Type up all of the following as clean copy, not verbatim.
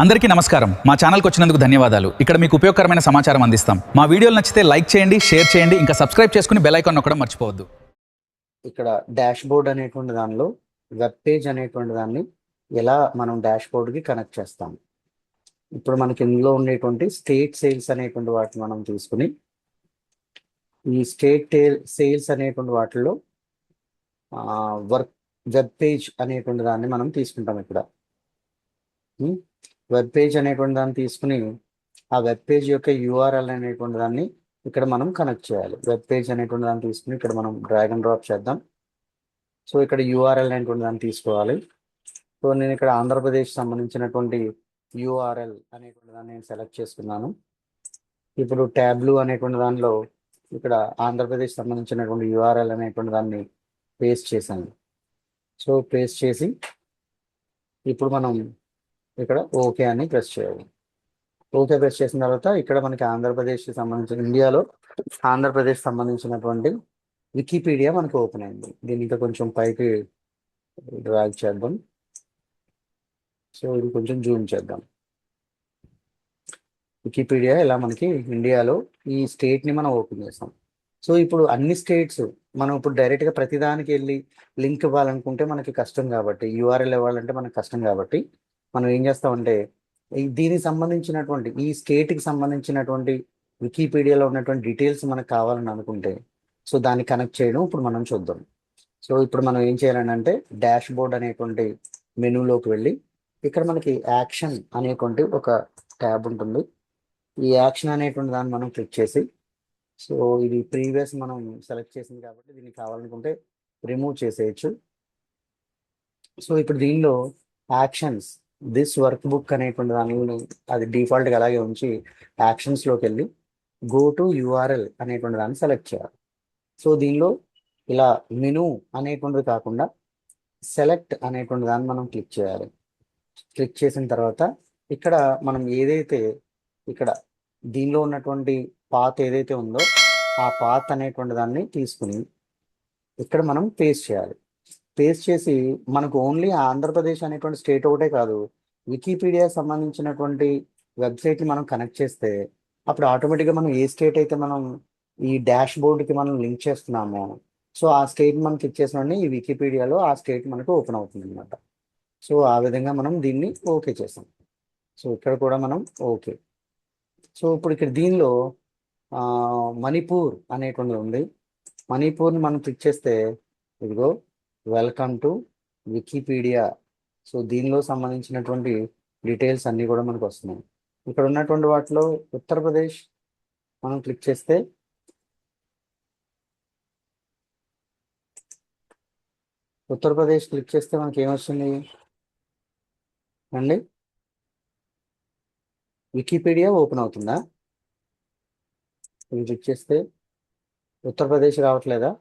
అందరికీ నమస్కారం. మా ఛానల్కి వచ్చినందుకు ధన్యవాదాలు. ఇక్కడ మీకు ఉపయోగకరమైన సమాచారం అందిస్తాం. మా వీడియోలు నచ్చితే లైక్ చేయండి, షేర్ చేయండి, ఇంకా సబ్స్క్రైబ్ చేసుకుని బెల్ ఐకాన్ నొక్కడం మర్చిపోవద్దు. ఇక్కడ డాష్ బోర్డ్ అనేటువంటి దానిలో వెబ్ పేజ్ అనేటువంటి దాన్ని ఎలా మనం డాష్ బోర్డ్కి కనెక్ట్ చేస్తాం. ఇప్పుడు మనకి ఇందులో ఉండేటువంటి స్టేట్ సేల్స్ అనేటువంటి వాటిని మనం తీసుకుని ఈ స్టేట్ సేల్స్ అనేటువంటి వాటిలో వెబ్ పేజ్ అనేటువంటి దాన్ని మనం తీసుకుంటాం. ఇక్కడ వెబ్ పేజ్ అనేటువంటి దాన్ని తీసుకుని ఆ వెబ్ పేజ్ యొక్క యూఆర్ఎల్ అనేటువంటి దాన్ని ఇక్కడ మనం కనెక్ట్ చేయాలి. వెబ్ పేజ్ అనేటువంటి దాన్ని తీసుకుని ఇక్కడ మనం డ్రాగ్ అండ్ డ్రాప్ చేద్దాం. సో ఇక్కడ యూఆర్ఎల్ అనేటువంటి దాన్ని తీసుకోవాలి. సో నేను ఇక్కడ ఆంధ్రప్రదేశ్ సంబంధించినటువంటి యూఆర్ఎల్ అనేటువంటి దాన్ని నేను సెలెక్ట్ చేసుకున్నాను. ఇప్పుడు ట్యాబ్లు అనేటువంటి దానిలో ఇక్కడ ఆంధ్రప్రదేశ్ సంబంధించినటువంటి యూఆర్ఎల్ అనేటువంటి దాన్ని పేస్ట్ చేశాను. సో పేస్ట్ చేసి ఇప్పుడు మనం ఇక్కడ ఓకే అని ప్రెస్ చేయాలి. ఓకే ప్రెస్ చేసిన తర్వాత ఇక్కడ మనకి ఆంధ్రప్రదేశ్కి సంబంధించిన ఇండియాలో ఆంధ్రప్రదేశ్ సంబంధించినటువంటి వికీపీడియా మనకు ఓపెన్ అయింది. దీన్ని ఇంకా కొంచెం పైకి డ్రాగ్ చేద్దాం. సో ఇది కొంచెం జూమ్ చేద్దాం. వికీపీడియా ఇలా మనకి ఇండియాలో ఈ స్టేట్ని మనం ఓపెన్ చేస్తాం. సో ఇప్పుడు అన్ని స్టేట్స్ మనం ఇప్పుడు డైరెక్ట్గా ప్రతిదానికి వెళ్ళి లింక్ ఇవ్వాలనుకుంటే మనకి కష్టం కాబట్టి, యూఆర్ఎల్ ఇవ్వాలంటే మనకి కష్టం కాబట్టి మనం ఏం చేస్తామంటే దీనికి సంబంధించినటువంటి ఈ స్టేట్కి సంబంధించినటువంటి వికీపీడియాలో ఉన్నటువంటి డీటెయిల్స్ మనకు కావాలని అనుకుంటే సో దాన్ని కనెక్ట్ చేయడం ఇప్పుడు మనం చూద్దాం. సో ఇప్పుడు మనం ఏం చేయాలని అంటే డాష్ బోర్డ్ అనేటువంటి మెనూలోకి వెళ్ళి ఇక్కడ మనకి యాక్షన్ అనేటువంటి ఒక ట్యాబ్ ఉంటుంది. ఈ యాక్షన్ అనేటువంటి దాన్ని మనం క్లిక్ చేసి సో ఇది ప్రీవియస్ మనం సెలెక్ట్ చేసింది కాబట్టి దీన్ని కావాలనుకుంటే రిమూవ్ చేసేయచ్చు. సో ఇప్పుడు దీనిలో యాక్షన్స్ దిస్ వర్క్ బుక్ అనేటువంటి దానిని అది డిఫాల్ట్గా అలాగే ఉంచి యాక్షన్స్లోకి వెళ్ళి గో టు యూఆర్ఎల్ అనేటువంటి దాన్ని సెలెక్ట్ చేయాలి. సో దీనిలో ఇలా మెనూ అనేటువంటిది కాకుండా సెలెక్ట్ అనేటువంటి దాన్ని మనం క్లిక్ చేయాలి. క్లిక్ చేసిన తర్వాత ఇక్కడ మనం ఏదైతే ఇక్కడ దీనిలో ఉన్నటువంటి పాత్ ఏదైతే ఉందో ఆ పాత్ అనేటువంటి దాన్ని తీసుకుని ఇక్కడ మనం పేస్ట్ చేయాలి. పేస్ట్ చేసి మనకు ఓన్లీ ఆంధ్రప్రదేశ్ అనేటువంటి స్టేట్ ఒకటే కాదు, వికీపీడియా సంబంధించినటువంటి వెబ్సైట్ని మనం కనెక్ట్ చేస్తే అప్పుడు ఆటోమేటిక్గా మనం ఏ స్టేట్ అయితే మనం ఈ డాష్ బోర్డ్కి మనం లింక్ చేస్తున్నామో సో ఆ స్టేట్ మనం క్లిక్ చేసిన ఈ వికీపీడియాలో ఆ స్టేట్ మనకు ఓపెన్ అవుతుంది అనమాట. సో ఆ విధంగా మనం దీన్ని ఓకే చేసాం. సో ఇక్కడ కూడా మనం ఓకే. సో ఇప్పుడు ఇక్కడ దీనిలో మణిపూర్ అనేటువంటిది ఉంది. మణిపూర్ని మనం క్లిక్ చేస్తే ఇదిగో వెల్కమ్ టు వికీపీడియా. సో దీనిలో సంబంధించినటువంటి డీటెయిల్స్ అన్నీ కూడా మనకు వస్తున్నాయి. ఇక్కడ ఉన్నటువంటి వాటిలో ఉత్తరప్రదేశ్ మనం క్లిక్ చేస్తే ఉత్తరప్రదేశ్ క్లిక్ చేస్తే మనకి ఏమొస్తుంది అండి? వికీపీడియా ఓపెన్ అవుతుందా? ఇది క్లిక్ చేస్తే ఉత్తరప్రదేశ్ రావట్లేదా?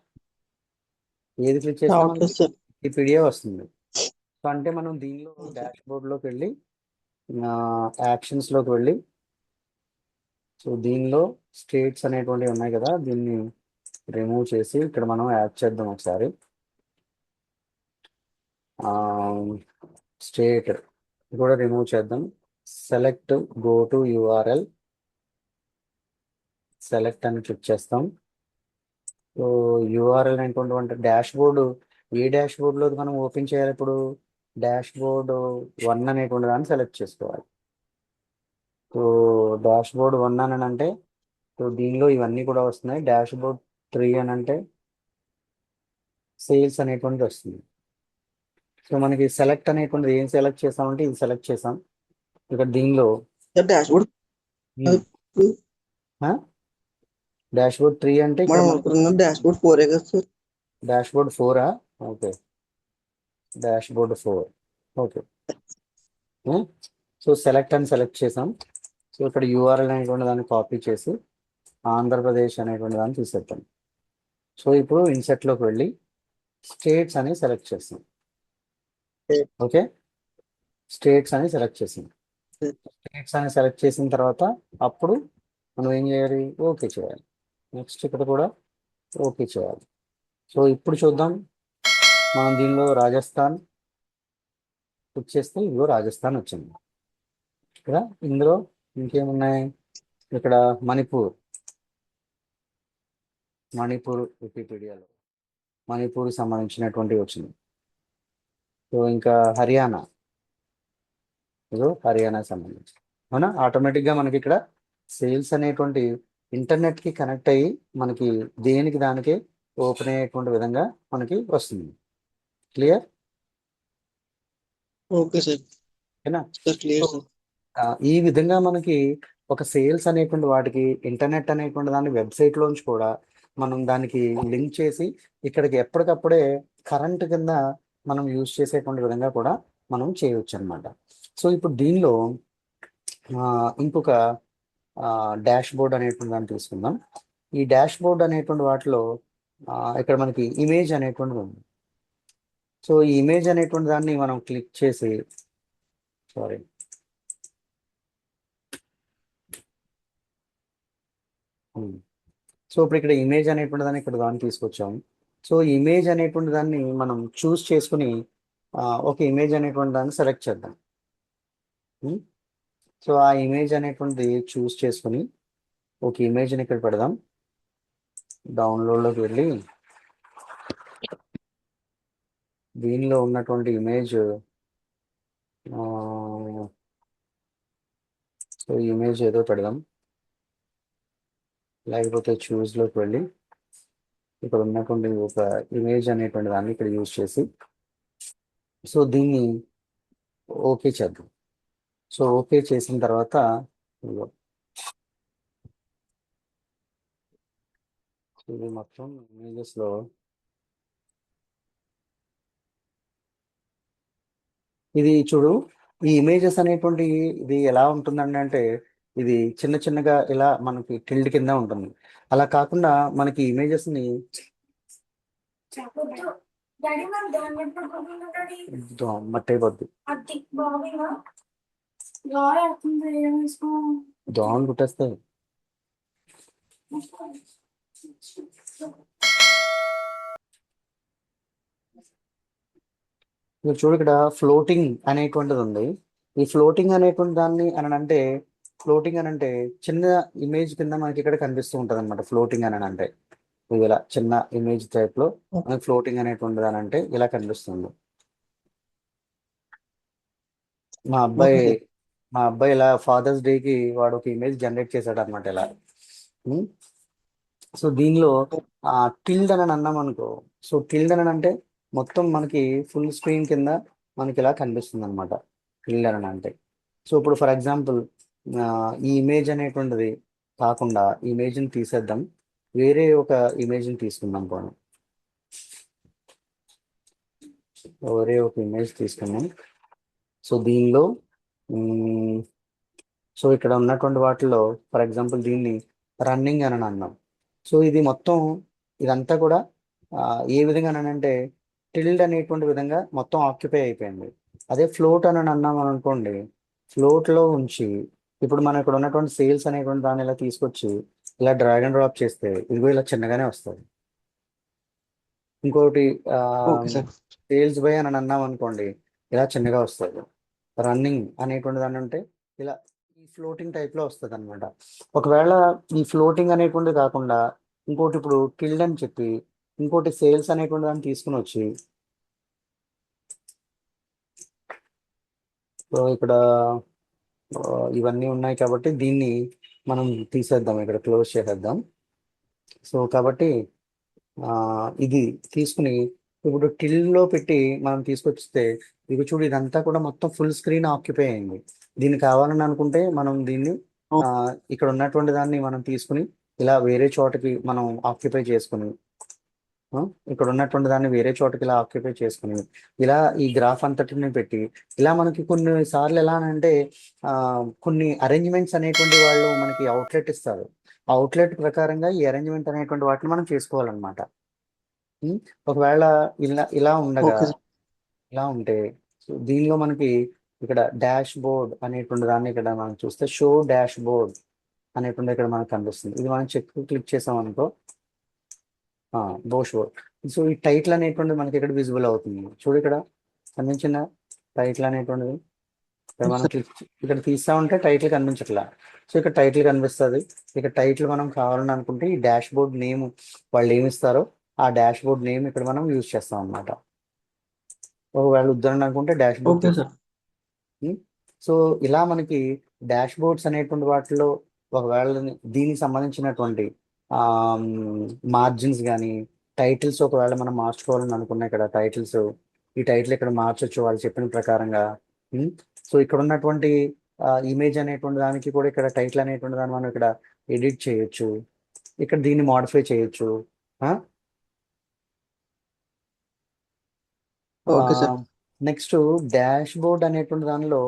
ఏది క్లిక్ చేస్తే వికీపీడియా వస్తుంది. సో అంటే మనం దీనిలో డాష్ బోర్డ్లోకి వెళ్ళి యాక్షన్స్లోకి వెళ్ళి సో దీనిలో స్టేట్స్ అనేటువంటివి ఉన్నాయి కదా, దీన్ని రిమూవ్ చేసి ఇక్కడ మనం యాడ్ చేద్దాం ఒకసారి. స్టేట్ కూడా రిమూవ్ చేద్దాం. Select go to URL select అని క్లిక్ చేస్తాం. సో యూఆర్ఎల్ అనేటువంటి డాష్ బోర్డు ఏ డాష్ బోర్డులో మనం ఓపెన్ చేయాలి? ఇప్పుడు డాష్ బోర్డ్ 1 అనేటువంటి దాన్ని సెలెక్ట్ చేసుకోవాలి. సో డాష్ బోర్డ్ 1 అని అంటే సో దీనిలో ఇవన్నీ కూడా వస్తున్నాయి. డాష్ బోర్డ్ 3 అని అంటే సేల్స్ అనేటువంటిది వస్తుంది. సో మనకి సెలెక్ట్ అనేటువంటిది ఏం సెలెక్ట్ చేసామంటే ఇది సెలెక్ట్ చేసాం. ఇక్కడ దీనిలో డాష్ బోర్డ్ 3 అంటే డాష్ బోర్డ్ 4 కదా sir? Dash board 4 okay, dash board 4 okay. So select అని సెలెక్ట్ చేసాం. సో ఇక్కడ యూఆర్ఎల్ అనేటువంటి దాన్ని కాపీ చేసి ఆంధ్రప్రదేశ్ అనేటువంటి దాన్ని తీసేద్దాం. సో ఇప్పుడు ఇన్సెట్లోకి వెళ్ళి స్టేట్స్ అని సెలెక్ట్ చేస్తాం. ఓకే, స్టేట్స్ అని సెలెక్ట్ చేసాం. స్టేట్స్ అని సెలెక్ట్ చేసిన తర్వాత అప్పుడు మనం ఏం చేయాలి? ఓకే చేయాలి. నెక్స్ట్ ఇక్కడ కూడా ఓకే చేయాలి. సో ఇప్పుడు చూద్దాం. మనం దీనిలో రాజస్థాన్ క్లిక్ చేస్తే ఇదిగో రాజస్థాన్ వచ్చింది. కదా. ఇందులో ఇంకేమున్నాయి, ఇక్కడ మణిపూర్, మణిపూర్ వికీపీడియాలో మణిపూర్కి సంబంధించినటువంటివి వచ్చింది. సో ఇంకా హర్యానా, ఇదో హర్యానాకి సంబంధించి, అవునా. ఆటోమేటిక్గా మనకి ఇక్కడ సేల్స్ అనేటువంటి ఇంటర్నెట్కి కనెక్ట్ అయ్యి మనకి దేనికి దానికే ఓపెన్ అయ్యేటువంటి విధంగా మనకి వస్తుంది. క్లియర్? Okay sir. ఓకేనా. Sir clear sir. ఈ విధంగా మనకి ఒక సేల్స్ అనేటువంటి వాటికి ఇంటర్నెట్ అనేటువంటి దాన్ని వెబ్సైట్లోంచి కూడా మనం దానికి లింక్ చేసి ఇక్కడికి ఎప్పటికప్పుడే కరెంట్ కింద మనం యూజ్ చేసేటువంటి విధంగా కూడా మనం చేయవచ్చు అనమాట. సో ఇప్పుడు దీనిలో ఇంకొక డాష్ బోర్డ్ అనేటువంటి దాన్ని తీసుకుందాం. ఈ డాష్ బోర్డ్ అనేటువంటి వాటిలో ఇక్కడ మనకి ఇమేజ్ అనేటువంటిది ఉంది. సో ఈ ఇమేజ్ అనేటువంటి దాన్ని మనం క్లిక్ చేసి, సారీ, సో ఇప్పుడు ఇక్కడ ఇమేజ్ అనేటువంటి దాన్ని ఇక్కడ దాన్ని తీసుకొచ్చాము. సో ఇమేజ్ అనేటువంటి దాన్ని మనం చూస్ చేసుకుని ఒక ఇమేజ్ అనేటువంటి దాన్ని సెలెక్ట్ చేద్దాం. సో ఆ ఇమేజ్ అనేటువంటిది చూస్ చేసుకుని ఒక ఇమేజ్ని ఇక్కడ పెడదాం. డౌన్లోడ్లోకి వెళ్ళి దీనిలో ఉన్నటువంటి ఇమేజ్, సో ఇమేజ్ ఏదో పెడదాం. లేకపోతే చూస్లోకి వెళ్ళి ఇక్కడ ఉన్నటువంటి ఒక ఇమేజ్ అనేటువంటి దాన్ని ఇక్కడ యూజ్ చేసి, సో దీన్ని ఓకే చేద్దాం. సో ఓకే చేసిన తర్వాత ఇది మొత్తం ఇమేజెస్లో ఇది చూడు, ఈ ఇమేజెస్ అనేటువంటి ఇది ఎలా ఉంటుందండి అంటే ఇది చిన్న చిన్నగా ఇలా మనకి టిల్డ్ కింద ఉంటుంది. అలా కాకుండా మనకి ఇమేజెస్ ని మట్టి అయిపోద్ది, దోమలు కుట్టేస్తాయి. మీరు చూడు, ఇక్కడ ఫ్లోటింగ్ అనేటువంటిది ఉంది. ఈ ఫ్లోటింగ్ అనేటువంటి దాన్ని అని అంటే, ఫ్లోటింగ్ అని అంటే చిన్న ఇమేజ్ కింద మనకి ఇక్కడ కనిపిస్తూ ఉంటుంది అనమాట. ఫ్లోటింగ్ అని అంటే ఇలా చిన్న ఇమేజ్ టైప్ లో మనకి ఫ్లోటింగ్ అనేటువంటిది అని అంటే ఇలా కనిపిస్తుంది. మా అబ్బాయి ఓకే. మా అబ్బాయి ఇలా ఫాదర్స్ డేకి వాడు ఒక ఇమేజ్ జనరేట్ చేశాడు అనమాట ఇలా. సో దీనిలో టిల్డ్ అని అన్నాం అనుకో, సో టిల్డ్ అని అంటే మొత్తం మనకి ఫుల్ స్క్రీన్ కింద మనకి ఇలా కనిపిస్తుంది అనమాట టిల్డ్ అని అంటే. సో ఇప్పుడు ఫర్ ఎగ్జాంపుల్ ఈ ఇమేజ్ అనేటువంటిది కాకుండా ఈ ఇమేజ్ని తీసేద్దాం, వేరే ఒక ఇమేజ్ని తీసుకుందాం. పోనీ వేరే ఒక ఇమేజ్ తీసుకున్నాం. సో దీనిలో సో ఇక్కడ ఉన్నటువంటి వాటిలో ఫర్ ఎగ్జాంపుల్ దీన్ని రన్నింగ్ అని అన్నాం. సో ఇది మొత్తం ఇదంతా కూడా ఏ విధంగా అంటే టిల్డ్ అనేటువంటి విధంగా మొత్తం ఆక్యుపై అయిపోయింది. అదే ఫ్లోట్ అని అన్నాం అనుకోండి, ఫ్లోట్లో ఉంచి ఇప్పుడు మనం ఇక్కడ ఉన్నటువంటి సేల్స్ అనేటువంటి దాన్ని ఇలా తీసుకొచ్చి ఇలా డ్రాగ్ అండ్ డ్రాప్ చేస్తే ఇదిగో ఇలా చిన్నగానే వస్తుంది. ఇంకోటి ఓకే సార్. సేల్స్ బై అని అన్నాం అనుకోండి, ఇలా చిన్నగా వస్తుంది. రన్నింగ్ అనేటువంటి దాన్ని అంటే ఇలా ఈ ఫ్లోటింగ్ టైప్లో వస్తుంది అనమాట. ఒకవేళ ఈ ఫ్లోటింగ్ అనేటువంటిది కాకుండా ఇంకోటి ఇప్పుడు టిల్డ్ అని చెప్పి ఇంకోటి సేల్స్ అనేటువంటి దాన్ని తీసుకుని వచ్చి, సో ఇక్కడ ఇవన్నీ ఉన్నాయి కాబట్టి దీన్ని మనం తీసేద్దాం, ఇక్కడ క్లోజ్ చేసేద్దాం. సో కాబట్టి ఇది తీసుకుని ఇప్పుడు టిల్లో పెట్టి మనం తీసుకొచ్చిస్తే ఇక చూడు ఇదంతా కూడా మొత్తం ఫుల్ స్క్రీన్ ఆక్యుపై అయింది. దీన్ని కావాలని అనుకుంటే మనం దీన్ని ఇక్కడ ఉన్నటువంటి దాన్ని మనం తీసుకుని ఇలా వేరే చోటకి మనం ఆక్యుపై చేసుకుని, ఇక్కడ ఉన్నటువంటి దాన్ని వేరే చోటకి ఇలా ఆక్యుపై చేసుకుని ఇలా ఈ గ్రాఫ్ అంతటిని పెట్టి ఇలా మనకి కొన్ని సార్లు ఎలా అంటే కొన్ని అరేంజ్మెంట్స్ అనేటువంటి వాళ్ళు మనకి అవుట్లెట్ ఇస్తారు. అవుట్లెట్ ప్రకారంగా ఈ అరేంజ్మెంట్ అనేటువంటి వాటిని మనం చేసుకోవాలన్నమాట. ఒకవేళ ఇలా ఉండగా ఇలా ఉంటే దీనిలో మనకి ఇక్కడ డాష్ బోర్డ్ అనేటువంటి దాన్ని ఇక్కడ మనం చూస్తే షో డాష్ బోర్డ్ అనేటువంటి ఇక్కడ మనకు కనిపిస్తుంది. ఇది మనం క్లిక్ చేసాం అనుకో, బోష్ బోర్డ్. సో ఈ టైటిల్ అనేటువంటిది మనకి ఇక్కడ విజిబుల్ అవుతుంది. చూడు ఇక్కడ కనిపించిన టైటిల్ అనేటువంటిది ఇక్కడ మనం ఇక్కడ తీస్తా ఉంటే టైటిల్ కనిపించట్లా. సో ఇక్కడ టైటిల్ కనిపిస్తుంది. ఇక్కడ టైటిల్ మనం కావాలని అనుకుంటే ఈ డాష్ బోర్డ్ నేమ్ వాళ్ళు ఏమి ఇస్తారో ఆ డాష్ బోర్డ్ నేమ్ ఇక్కడ మనం యూజ్ చేస్తాం అనమాట. ఒకవేళ ఉదాహరణ అనుకుంటే dash board. Okay sir. So ఇలా మనకి డాష్ బోర్డ్స్ అనేటువంటి వాటిలో ఒకవేళ దీనికి సంబంధించినటువంటి మార్జిన్స్ కానీ టైటిల్స్ ఒకవేళ మనం మార్చుకోవాలని అనుకున్నా ఇక్కడ టైటిల్స్ ఈ టైటిల్ ఇక్కడ మార్చొచ్చు వాళ్ళు చెప్పిన ప్రకారంగా. సో ఇక్కడ ఉన్నటువంటి ఇమేజ్ అనేటువంటి దానికి కూడా ఇక్కడ టైటిల్ అనేటువంటి దాన్ని మనం ఇక్కడ ఎడిట్ చేయొచ్చు. ఇక్కడ దీన్ని మోడిఫై చేయొచ్చు. Okay sir. Next dash board అనేటువంటి దానిలో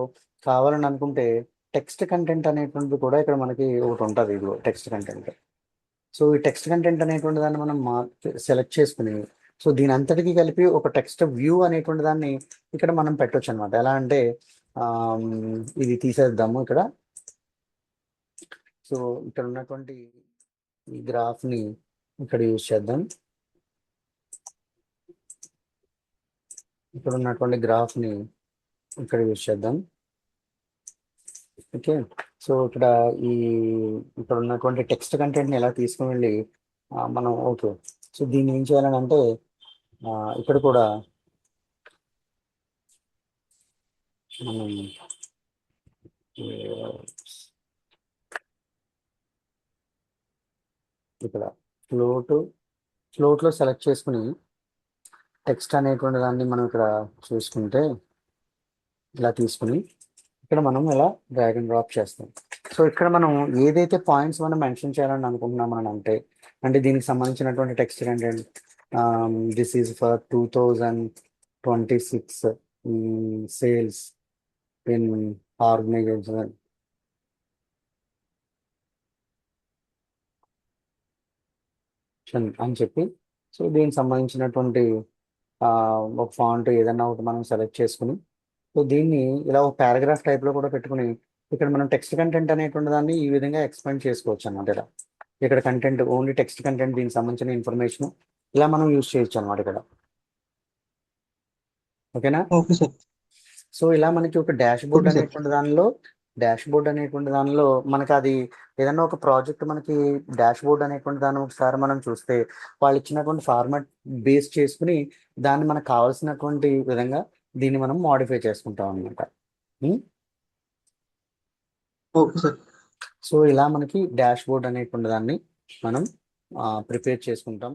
కావాలని అనుకుంటే టెక్స్ట్ కంటెంట్ అనేటువంటిది కూడా ఇక్కడ మనకి ఒకటి ఉంటుంది. ఇది టెక్స్ట్ కంటెంట్. సో ఈ టెక్స్ట్ కంటెంట్ అనేటువంటి దాన్ని మనం సెలెక్ట్ చేసుకుని సో దీని అంతటికి కలిపి ఒక టెక్స్ట్ వ్యూ అనేటువంటి దాన్ని ఇక్కడ మనం పెట్టొచ్చు అనమాట. ఎలా అంటే ఇది తీసేద్దాము ఇక్కడ. సో ఇక్కడ ఉన్నటువంటి ఈ గ్రాఫ్ని ఇక్కడ యూజ్ చేద్దాం. ఇక్కడ ఉన్నటువంటి గ్రాఫ్ని ఇక్కడ యూజ్ చేద్దాం. ఓకే. సో ఇక్కడ ఉన్నటువంటి టెక్స్ట్ కంటెంట్ని ఎలా తీసుకుని వెళ్ళి మనం ఓకే. సో దీన్ని ఏం చేయాలని అంటే ఇక్కడ కూడా మనం ఇక్కడ ఫ్లోట్లో సెలెక్ట్ చేసుకుని టెక్స్ట్ అనేటువంటి దాన్ని మనం ఇక్కడ చూసుకుంటే ఇలా తీసుకుని ఇక్కడ మనం ఇలా డ్రాగ్ అండ్ డ్రాప్ చేస్తాం. సో ఇక్కడ మనం ఏదైతే పాయింట్స్ మనం మెన్షన్ చేయాలని అనుకుంటున్నాం అని అంటే దీనికి సంబంధించినటువంటి text content this is for 2026 sales in organization అని చెప్పి సో దీనికి సంబంధించినటువంటి ఒక ఫాంట్ ఏదైనా ఒకటి మనం సెలెక్ట్ చేసుకుని సో దీన్ని ఇలా ఒక పారాగ్రాఫ్ టైప్లో కూడా పెట్టుకుని ఇక్కడ మనం టెక్స్ట్ కంటెంట్ అనేటువంటి దాన్ని ఈ విధంగా ఎక్స్ప్లెయిన్ చేసుకోవచ్చు అన్నమాట. ఇలా ఇక్కడ కంటెంట్ ఓన్లీ టెక్స్ట్ కంటెంట్ దీనికి సంబంధించిన ఇన్ఫర్మేషన్ ఇలా మనం యూజ్ చేయొచ్చు అనమాట ఇక్కడ. ఓకేనా? Okay sir. సో ఇలా మనకి ఒక డాష్ బోర్డ్ అనేటువంటి దానిలో మనకి అది ఏదన్నా ఒక ప్రాజెక్ట్ మనకి డాష్ బోర్డ్ అనేటువంటి దాన్ని ఒకసారి మనం చూస్తే వాళ్ళు ఇచ్చినటువంటి ఫార్మాట్ బేస్ చేసుకుని దాన్ని మనకు కావాల్సినటువంటి విధంగా దీన్ని మనం మోడిఫై చేసుకుంటాం అనమాట. Okay sir. సో ఇలా మనకి డాష్ బోర్డ్ అనేటువంటి దాన్ని మనం ప్రిపేర్ చేసుకుంటాం.